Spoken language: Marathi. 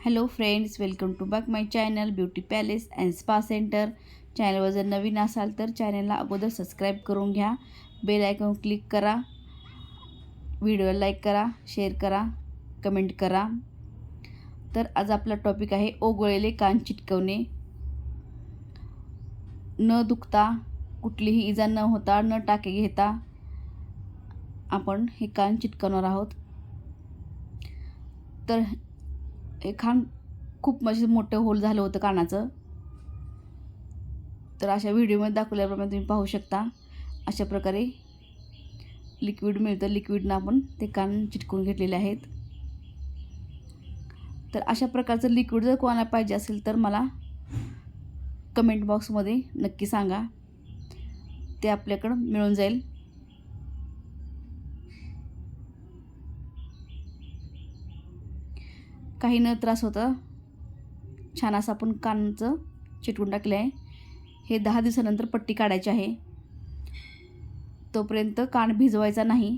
Hello friends, welcome to back my channel beauty palace and spa centre. चॅनलवर जर नवीन असाल तर चॅनलला अगोदर सबस्क्राईब करून घ्या, बेल आयकॉन क्लिक करा, व्हिडिओला लाईक करा, शेअर करा, कमेंट करा. तर आज आपला टॉपिक आहे ओघळलेले कान चिटकवणे. न दुखता, कुठलीही इजा न होता, न टाके घेता आपण हे कान चिटकवणार आहोत. तर हे कान खूप म्हणजे मोठं होल झालं होतं कानाचं. तर अशा व्हिडिओमध्ये दाखवल्याप्रमाणे तुम्ही पाहू शकता. अशा प्रकारे लिक्विड मिळतं, लिक्विडनं आपण ते कान चिटकवून घेतलेले आहेत. तर अशा प्रकारचं लिक्विड जर कोणाला पाहिजे असेल तर मला कमेंट बॉक्समध्ये नक्की सांगा, ते आपल्याकडं मिळून जाईल. काही न त्रास होता छान असं आपण कानाचं चिटकून टाकले आहे. हे 10 दिवसानंतर पट्टी काढायची आहे. तोपर्यंत कान भिजवायचा नाही.